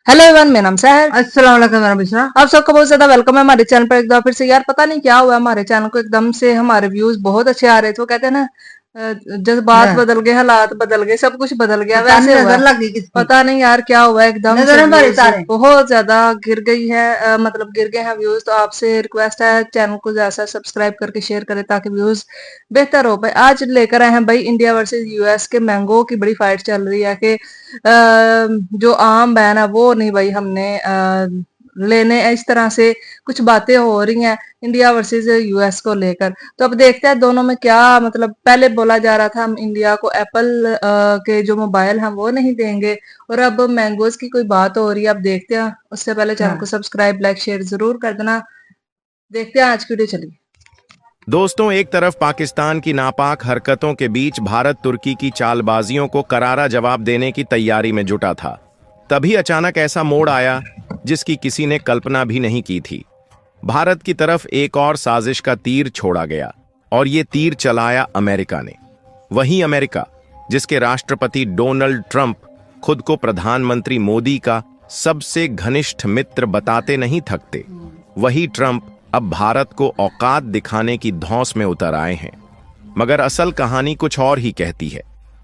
Hello everyone, मेरा नाम सहर। अस्सलाम वालेकुम मेरा बिशरा। आप सबका बहुत ज्यादा वेलकम है हमारे चैनल पर एक बार फिर से। यार पता नहीं क्या हुआ, हमारे चैनल को एकदम से हमारे व्यूज बहुत अच्छे आ रहे थे। वो कहते हैं ना, जज्बात हाँ, बदल गए, हालात बदल गए, सब कुछ बदल गया, पता नहीं वैसे हुआ नजर है। लग गई किसकी। पता नहीं यार क्या हुआ, एकदम से नजर हमारे व्यूज सारे। बहुत ज्यादा गिर गई है। मतलब गिर गए हैं व्यूज। तो आपसे रिक्वेस्ट है, चैनल को जैसा सब्सक्राइब करके शेयर करें ताकि व्यूज बेहतर हो पाए। आज लेकर आए हैं भाई, इंडिया वर्सेस यूएस के मैंगो की बड़ी फाइट चल रही है कि जो आम बैन है वो नहीं भाई हमने लेने। इस तरह से कुछ बातें हो रही हैं इंडिया वर्सेस यूएस को लेकर। तो अब देखते हैं दोनों में क्या, मतलब पहले बोला जा रहा था हम इंडिया को एप्पल के जो मोबाइल हैं वो नहीं देंगे, और अब मैंगोज की कोई बात हो रही है। अब देखते हैं, उससे पहले चैनल को हाँ, सब्सक्राइब लाइक शेयर जरूर कर देना। देखते हैं आज की वीडियो, चलिए। दोस्तों, एक तरफ पाकिस्तान की नापाक हरकतों के बीच भारत तुर्की की चालबाजियों को करारा जवाब देने की तैयारी में जुटा था। तभी अचानक ऐसा मोड़ आया जिसकी किसी ने कल्पना भी नहीं की थी। भारत की तरफ एक और साजिश का तीर छोड़ा गया, और ये तीर चलाया अमेरिका ने। वही अमेरिका जिसके राष्ट्रपति डोनाल्ड ट्रंप खुद को प्रधानमंत्री मोदी का सबसे घनिष्ठ मित्र बताते नहीं थकते। वही ट्रंप अब भारत को औकात दिखाने की धौंस में उतर आए हैं। मगर असल कहानी कुछ और ही कहती है।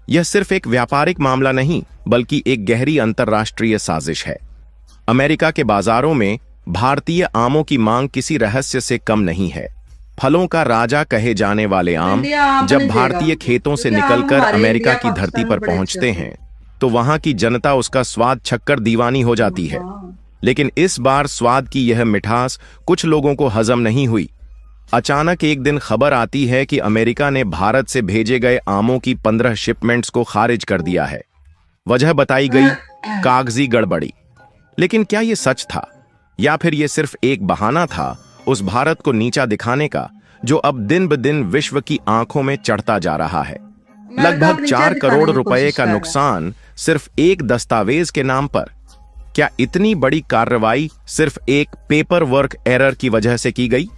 यह सिर्फ एक व्यापारिक मामला नहीं, बल्कि एक गहरी अंतर्राष्ट्रीय साजिश है। अमेरिका के बाजारों में भारतीय आमों की मांग किसी रहस्य से कम नहीं है। फलों का राजा कहे जाने वाले आम जब भारतीय खेतों से निकलकर अमेरिका की धरती पर पहुंचते हैं तो वहां की जनता उसका स्वाद छक्कर दीवानी हो जाती है। लेकिन इस बार स्वाद की यह मिठास कुछ लोगों को हजम नहीं हुई। अचानक एक दिन खबर आती है कि अमेरिका ने भारत से भेजे गए आमों की 15 शिपमेंट्स को खारिज कर दिया है। वजह बताई गई कागजी गड़बड़ी। लेकिन क्या यह सच था, या फिर यह सिर्फ एक बहाना था उस भारत को नीचा दिखाने का जो अब दिन ब दिन विश्व की आंखों में चढ़ता जा रहा है? लगभग 4 करोड़ रुपए का नुकसान सिर्फ एक दस्तावेज के नाम पर। क्या इतनी बड़ी कार्रवाई सिर्फ एक पेपर वर्क एरर की वजह से की गई,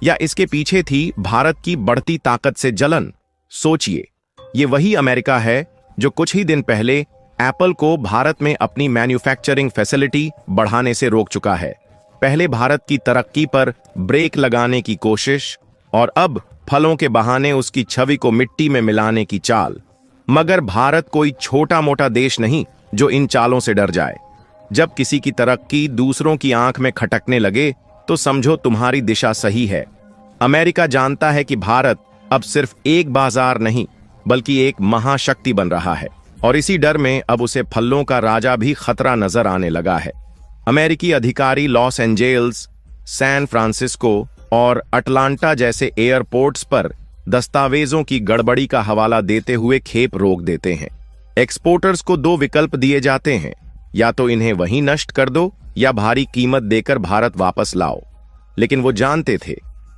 या इसके पीछे थी भारत की बढ़ती ताकत से जलन? सोचिए, ये वही अमेरिका है जो कुछ ही दिन पहले एप्पल को भारत में अपनी मैन्युफैक्चरिंग फैसिलिटी बढ़ाने से रोक चुका है। पहले भारत की तरक्की पर ब्रेक लगाने की कोशिश, और अब फलों के बहाने उसकी छवि को मिट्टी में मिलाने की चाल। मगर भारत कोई छोटा मोटा देश नहीं जो इन चालों से डर जाए। जब किसी की तरक्की दूसरों की आंख में खटकने लगे तो समझो तुम्हारी दिशा सही है। अमेरिका जानता है कि भारत अब सिर्फ एक बाजार नहीं, बल्कि एक महाशक्ति बन रहा है, और इसी डर में अब उसे फलों का राजा भी खतरा नजर आने लगा है। अमेरिकी अधिकारी लॉस एंजेल्स, सैन फ्रांसिस्को और अटलांटा जैसे एयरपोर्ट्स पर दस्तावेजों की गड़बड़ी का हवाला देते हुए खेप रोक देते हैं। एक्सपोर्टर्स को 2 विकल्प दिए जाते हैं, या तो इन्हें वहीं नष्ट कर दो या भारी कीमत देकर भारत वापस लाओ। लेकिन वो जानते थे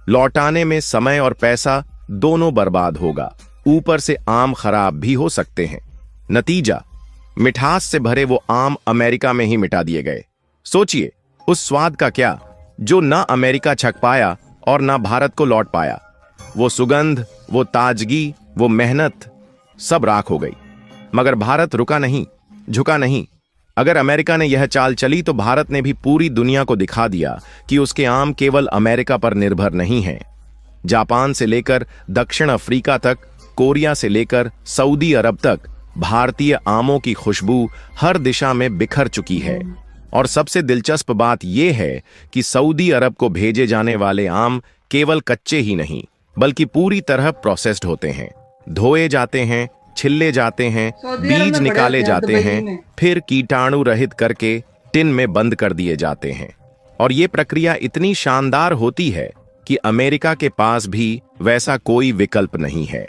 लौटाने में समय और पैसा दोनों बर्बाद होगा, ऊपर से आम खराब भी हो सकते हैं। नतीजा, मिठास से भरे वो आम अमेरिका में ही मिटा दिए गए। सोचिए उस स्वाद का क्या जो ना अमेरिका छक पाया और ना भारत को लौट पाया। वो सुगंध, वो ताजगी, वो मेहनत, सब राख हो गई। मगर भारत रुका नहीं, झुका नहीं। अगर अमेरिका ने यह चाल चली तो भारत ने भी पूरी दुनिया को दिखा दिया कि उसके आम केवल अमेरिका पर निर्भर नहीं हैं। जापान से लेकर दक्षिण अफ्रीका तक, कोरिया से लेकर सऊदी अरब तक भारतीय आमों की खुशबू हर दिशा में बिखर चुकी है। और सबसे दिलचस्प बात यह है कि सऊदी अरब को भेजे जाने वाले आम केवल कच्चे ही नहीं, बल्कि पूरी तरह प्रोसेस्ड होते हैं, धोए जाते हैं, छिल्ले जाते हैं, बीज निकाले जाते हैं, फिर कीटाणु रहित करके टिन में बंद कर दिए जाते हैं। और ये प्रक्रिया इतनी शानदार होती है कि अमेरिका के पास भी वैसा कोई विकल्प नहीं है।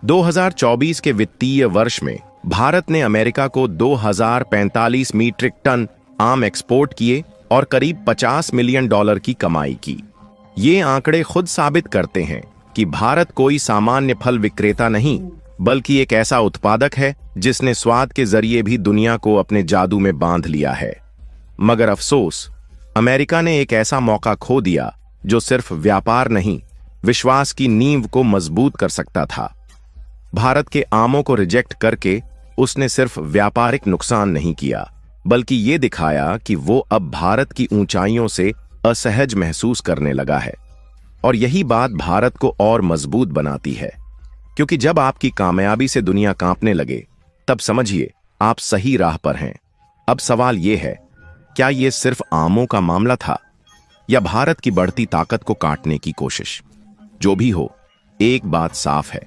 2024 के वित्तीय वर्ष में भारत ने अमेरिका को 2045 मीट्रिक टन आम एक्सपोर्ट किए और करीब $50 मिलियन की कमाई की। ये आंकड़े खुद साबित करते हैं कि भारत कोई सामान्य फल विक्रेता नहीं, बल्कि एक ऐसा उत्पादक है जिसने स्वाद के जरिए भी दुनिया को अपने जादू में बांध लिया है। मगर अफसोस, अमेरिका ने एक ऐसा मौका खो दिया जो सिर्फ व्यापार नहीं, विश्वास की नींव को मजबूत कर सकता था। भारत के आमों को रिजेक्ट करके उसने सिर्फ व्यापारिक नुकसान नहीं किया, बल्कि ये दिखाया कि वो अब भारत की ऊंचाइयों से असहज महसूस करने लगा है। और यही बात भारत को और मजबूत बनाती है, क्योंकि जब आपकी कामयाबी से दुनिया कांपने लगे, तब समझिए आप सही राह पर हैं। अब सवाल यह है, क्या यह सिर्फ आमों का मामला था या भारत की बढ़ती ताकत को काटने की कोशिश? जो भी हो, एक बात साफ है,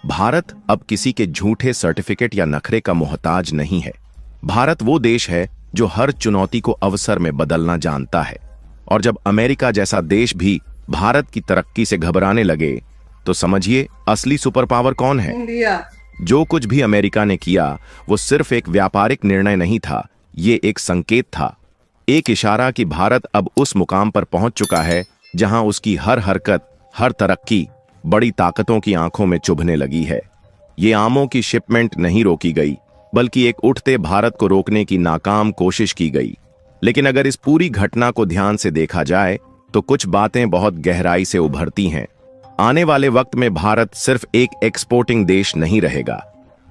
भारत अब किसी के झूठे सर्टिफिकेट या नखरे का मोहताज नहीं है। भारत वो देश है जो हर चुनौती को अवसर में बदलना जानता है। और जब अमेरिका जैसा देश भी भारत की तरक्की से घबराने लगे, तो समझिए असली सुपर पावर कौन है। इंडिया। जो कुछ भी अमेरिका ने किया वो सिर्फ एक व्यापारिक निर्णय नहीं था, ये एक संकेत था, एक इशारा कि भारत अब उस मुकाम पर पहुंच चुका है जहां उसकी हर हरकत, हर तरक्की बड़ी ताकतों की आंखों में चुभने लगी है। ये आमों की शिपमेंट नहीं रोकी गई, बल्कि एक उठते भारत को रोकने की नाकाम कोशिश की गई। लेकिन अगर इस पूरी घटना को ध्यान से देखा जाए तो कुछ बातें बहुत गहराई से उभरती हैं। आने वाले वक्त में भारत सिर्फ एक एक्सपोर्टिंग देश नहीं रहेगा,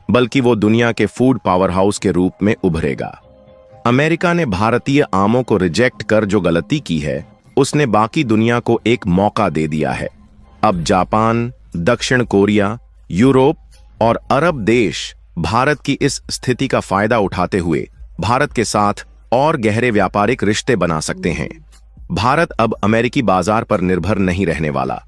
बल्कि वो दुनिया के फूड पावर हाउस के रूप में उभरेगा। अमेरिका ने भारतीय आमों को रिजेक्ट कर जो गलती की है, उसने बाकी दुनिया को एक मौका दे दिया है। अब जापान, दक्षिण कोरिया, यूरोप और अरब देश भारत की इस स्थिति का फायदा उठाते हुए भारत के साथ और गहरे व्यापारिक रिश्ते बना सकते हैं। भारत अब अमेरिकी बाजार पर निर्भर नहीं रहने वाला।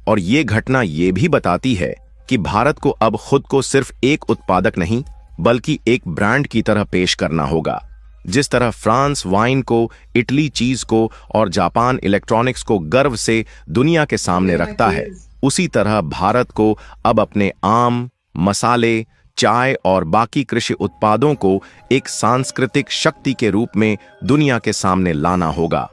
और ये घटना ये भी बताती है कि भारत को अब खुद को सिर्फ एक उत्पादक नहीं, बल्कि एक ब्रांड की तरह पेश करना होगा। जिस तरह फ्रांस वाइन को, इटली चीज को और जापान इलेक्ट्रॉनिक्स को गर्व से दुनिया के सामने रखता है, उसी तरह भारत को अब अपने आम, मसाले, चाय और बाकी कृषि उत्पादों को एक सांस्कृतिक शक्ति के रूप में दुनिया के सामने लाना होगा।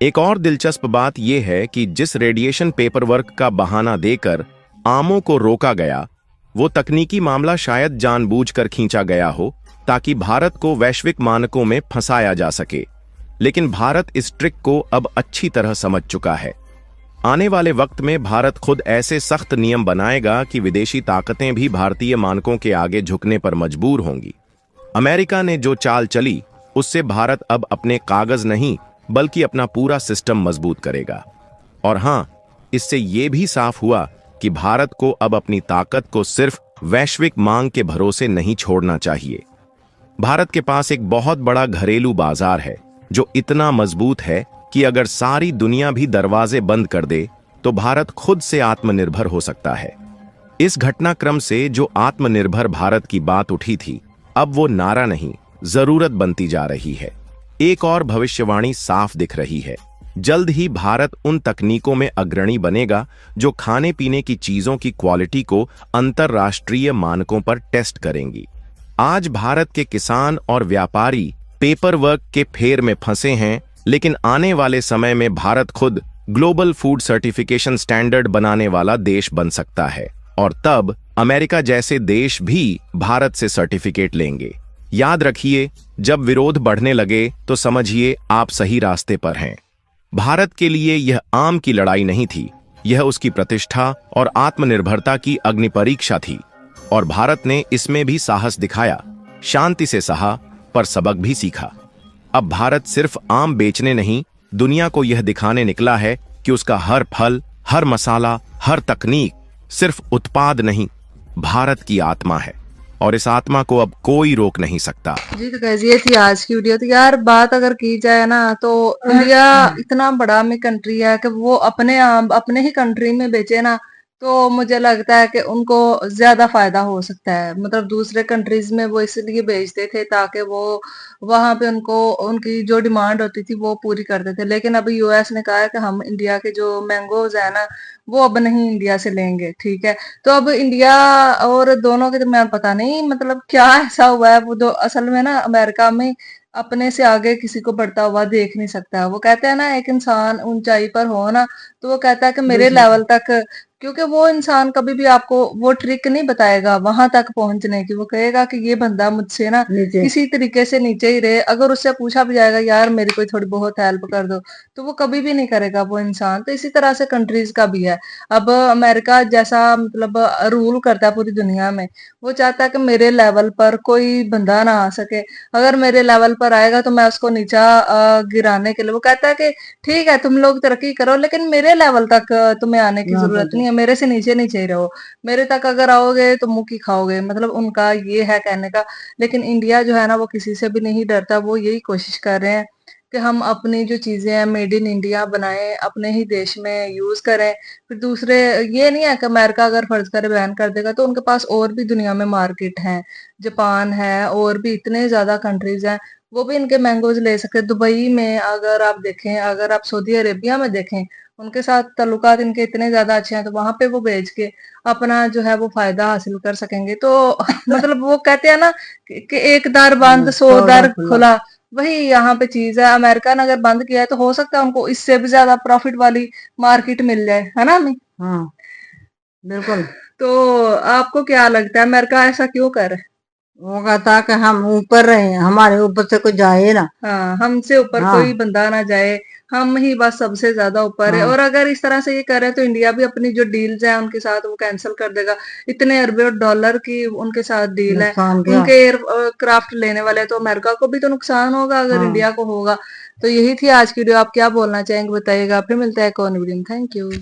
एक और दिलचस्प बात यह है कि जिस रेडिएशन पेपर वर्क का बहाना देकर आमों को रोका गया, वो तकनीकी मामला शायद जानबूझकर खींचा गया हो ताकि भारत को वैश्विक मानकों में फंसाया जा सके। लेकिन भारत इस ट्रिक को अब अच्छी तरह समझ चुका है। आने वाले वक्त में भारत खुद ऐसे सख्त नियम बनाएगा कि विदेशी ताकतें भी भारतीय मानकों के आगे झुकने पर मजबूर होंगी। अमेरिका ने जो चाल चली, उससे भारत अब अपने कागज नहीं, बल्कि अपना पूरा सिस्टम मजबूत करेगा। और हां, इससे यह भी साफ हुआ कि भारत को अब अपनी ताकत को सिर्फ वैश्विक मांग के भरोसे नहीं छोड़ना चाहिए। भारत के पास एक बहुत बड़ा घरेलू बाजार है जो इतना मजबूत है कि अगर सारी दुनिया भी दरवाजे बंद कर दे तो भारत खुद से आत्मनिर्भर हो सकता है। इस घटनाक्रम से जो आत्मनिर्भर भारत की बात उठी थी, अब वो नारा नहीं, जरूरत बनती जा रही है। एक और भविष्यवाणी साफ दिख रही है, जल्द ही भारत उन तकनीकों में अग्रणी बनेगा जो खाने पीने की चीजों की क्वालिटी को अंतरराष्ट्रीय मानकों पर टेस्ट करेंगी। आज भारत के किसान और व्यापारी पेपर वर्क के फेर में फंसे हैं, लेकिन आने वाले समय में भारत खुद ग्लोबल फूड सर्टिफिकेशन स्टैंडर्ड बनाने वाला देश बन सकता है। और तब अमेरिका जैसे देश भी भारत से सर्टिफिकेट लेंगे। याद रखिए, जब विरोध बढ़ने लगे तो समझिए आप सही रास्ते पर हैं। भारत के लिए यह आम की लड़ाई नहीं थी, यह उसकी प्रतिष्ठा और आत्मनिर्भरता की अग्नि परीक्षा थी। और भारत ने इसमें भी साहस दिखाया, शांति से सहा, पर सबक भी सीखा। अब भारत सिर्फ आम बेचने नहीं, दुनिया को यह दिखाने निकला है कि उसका हर फल, हर मसाला, हर तकनीक सिर्फ उत्पाद नहीं, भारत की आत्मा है। और इस आत्मा को अब कोई रोक नहीं सकता। जी तो गाइस, ये थी आज की वीडियो। तो यार बात अगर की जाए ना, तो इंडिया इतना बड़ा में कंट्री है कि वो अपने ही कंट्री में बेचे ना, तो मुझे लगता है कि उनको ज्यादा फायदा हो सकता है। मतलब दूसरे कंट्रीज में वो इसलिए बेचते थे ताकि वो वहां पे उनको उनकी जो डिमांड होती थी वो पूरी करते थे। लेकिन अभी यूएस ने कहा है कि हम इंडिया के जो मैंगोज है ना, वो अब नहीं इंडिया से लेंगे, ठीक है। तो अब इंडिया और दोनों के दरमियान पता नहीं मतलब क्या ऐसा हुआ है। वो असल में ना अमेरिका में अपने से आगे किसी को बढ़ता हुआ देख नहीं सकता। वो कहते हैं ना, एक इंसान ऊंचाई पर हो ना, तो वो कहता है कि मेरे लेवल तक क्योंकि वो इंसान कभी भी आपको वो ट्रिक नहीं बताएगा वहां तक पहुंचने की। वो कहेगा कि ये बंदा मुझसे ना नीचे। किसी तरीके से नीचे ही रहे। अगर उससे पूछा भी जाएगा यार मेरी कोई थोड़ी बहुत हेल्प कर दो, तो वो कभी भी नहीं करेगा वो इंसान। तो इसी तरह से कंट्रीज का भी है। अब अमेरिका जैसा मतलब रूल करता है पूरी दुनिया में, वो चाहता है कि मेरे लेवल पर कोई बंदा ना आ सके। अगर मेरे लेवल पर आएगा तो मैं उसको नीचा गिराने के लिए, वो कहता है कि ठीक है तुम लोग तरक्की करो लेकिन मेरे लेवल तक तुम्हें आने की ना जरूरत तो नहीं है, मेरे से नीचे नीचे ही रहो। मेरे तक अगर आओगे तो मुंह की खाओगे, मतलब उनका ये है कहने का। लेकिन इंडिया जो है ना वो किसी से भी नहीं डरता। वो यही कोशिश कर रहे हैं कि हम अपनी जो चीजें हैं मेड इन इंडिया बनाएं, अपने ही देश में यूज करें। फिर दूसरे, ये नहीं है कि अमेरिका अगर फर्ज करे बैन कर देगा तो उनके पास और भी दुनिया में मार्केट है, जापान है और भी इतने ज्यादा कंट्रीज हैं, वो भी इनके मैंगोज ले सकते हैं। दुबई में अगर आप देखें, अगर आप सऊदी अरेबिया में देखें, उनके साथ ताल्लुकात इनके इतने ज्यादा अच्छे हैं, तो वहां पे वो बेच के अपना जो है वो फायदा हासिल कर सकेंगे। तो मतलब वो कहते हैं ना कि एक दर बंद सौ सौदा दर खुला। खुला। वही यहाँ पे चीज है। अमेरिका ने अगर बंद किया है तो हो सकता है उनको इससे भी ज्यादा प्रॉफिट वाली मार्केट मिल जाए, है ना अम्मी? हाँ बिल्कुल। तो आपको क्या लगता है अमेरिका ऐसा क्यों कर रहा है? वो कहता कि हम ऊपर रहे, हमारे ऊपर से कोई जाए ना। हाँ, हमसे ऊपर कोई हाँ बंदा ना जाए, हम ही बस सबसे ज्यादा ऊपर है। हाँ और अगर इस तरह से ये करे तो इंडिया भी अपनी जो डील्स है उनके साथ वो कैंसिल कर देगा। इतने अरबों डॉलर की उनके साथ डील है। नुकसान क्या। उनके एयरक्राफ्ट लेने वाले हैं, तो अमेरिका को भी तो नुकसान होगा अगर हाँ। इंडिया को होगा। तो यही थी आज की वीडियो। आप क्या बोलना चाहेंगे बताइएगा। फिर मिलता है एक और वीडियो में। Thank you.